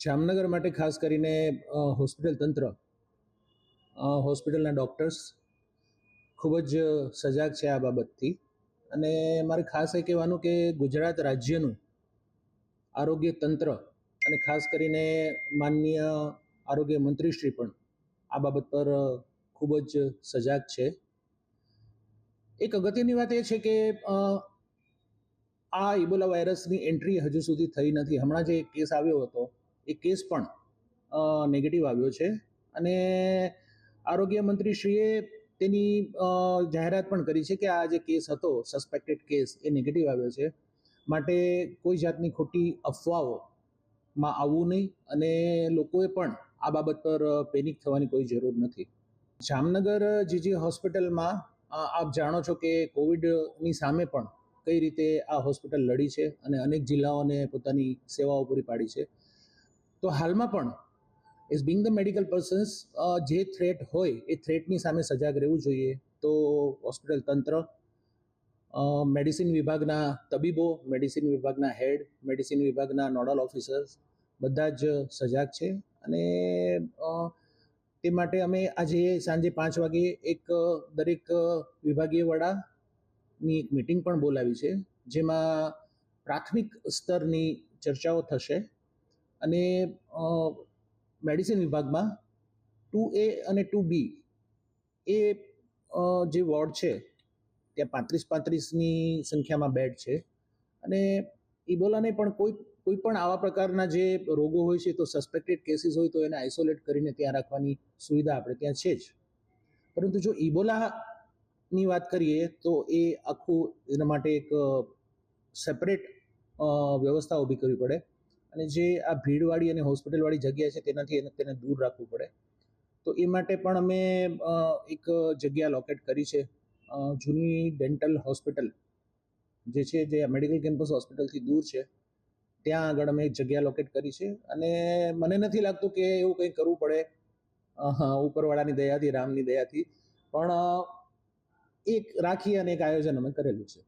જામનગર માટે ખાસ કરીને હોસ્પિટલ તંત્ર, હોસ્પિટલના ડૉક્ટર્સ ખૂબ જ સજાગ છે આ બાબતથી. અને મારે ખાસ એ કહેવાનું કે ગુજરાત રાજ્યનું આરોગ્ય તંત્ર અને ખાસ કરીને માનનીય આરોગ્ય મંત્રીશ્રી પણ આ બાબત પર ખૂબ જ સજાગ છે. એક અગત્યની વાત એ છે કે આ ઇબોલા વાયરસની એન્ટ્રી હજુ સુધી થઈ નથી. હમણાં જે કેસ આવ્યો હતો એ કેસ પણ નેગેટિવ આવ્યો છે અને આરોગ્ય મંત્રીશ્રીએ તેની જાહેરાત પણ કરી છે કે આ જે કેસ હતો, સસ્પેક્ટેડ કેસ, એ નેગેટિવ આવ્યો છે. માટે કોઈ જાતની ખોટી અફવાઓમાં આવવું નહીં અને લોકોએ પણ આ બાબત પર પેનિક થવાની કોઈ જરૂર નથી. જામનગર જીજી હોસ્પિટલમાં આપ જાણો છો કે કોવિડની સામે પણ કઈ રીતે આ હોસ્પિટલ લડી છે અને અનેક જિલ્લાઓને પોતાની સેવાઓ પૂરી પાડી છે. તો હાલમાં પણ as being the medical persons જે થ્રેટ હોય એ થ્રેટની સામે સજાગ રહેવું જોઈએ. તો હોસ્પિટલ તંત્ર, મેડિસિન વિભાગના તબીબો, મેડિસિન વિભાગના હેડ, મેડિસિન વિભાગના નોડલ ઓફિસર્સ બધા જ સજાગ છે. અને તે માટે અમે આજે સાંજે 5 વાગે એક દરેક વિભાગીય વડાની એક મિટિંગ પણ બોલાવી છે, જેમાં પ્રાથમિક સ્તરની ચર્ચાઓ થશે. અને મેડિસિન વિભાગમાં 2A અને 2B એ જે વોર્ડ છે ત્યાં 35-35ની સંખ્યામાં બેડ છે. અને ઇબોલાને પણ કોઈ પણ આવા પ્રકારના જે રોગો હોય છે, તો સસ્પેક્ટેડ કેસીસ હોય તો એને આઇસોલેટ કરીને ત્યાં રાખવાની સુવિધા આપણે ત્યાં છે જ. પરંતુ જો ઇબોલાની વાત કરીએ તો એ આખું એના માટે એક સેપરેટ વ્યવસ્થા ઊભી કરવી પડે અને જે આ ભીડવાળી અને હોસ્પિટલવાળી જગ્યા છે તેનાથી તેને દૂર રાખવું પડે. તો એ માટે પણ અમે એક જગ્યા લોકેટ કરી છે. જૂની ડેન્ટલ હોસ્પિટલ જે છે, જે મેડિકલ કેમ્પસ હોસ્પિટલથી દૂર છે, ત્યાં આગળ અમે એક જગ્યા લોકેટ કરી છે. અને મને નથી લાગતું કે એવું કંઈ કરવું પડે ઉપરવાળાની દયાથી, રામની દયાથી, પણ એક રાખી અને એક આયોજન અમે કરેલું છે.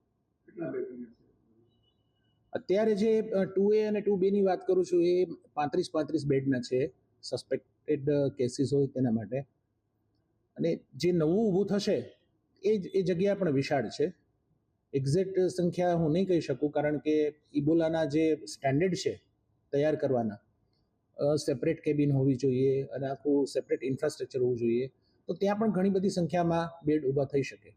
અત્યારે જે 2A અને 2B ની વાત કરું છું એ 35-35 બેડના છે, સસ્પેક્ટેડ કેસીસ હોય તેના માટે. અને જે નવું ઊભું થશે એ જગ્યા પણ વિશાળ છે. એક્ઝેક્ટ સંખ્યા હું નહીં કહી શકું, કારણ કે ઇબોલાના જે સ્ટેન્ડર્ડ છે તૈયાર કરવાના, સેપરેટ કેબિન હોવી જોઈએ અને આખું સેપરેટ ઇન્ફ્રાસ્ટ્રક્ચર હોવું જોઈએ. તો ત્યાં પણ ઘણી બધી સંખ્યામાં બેડ ઊભા થઈ શકે.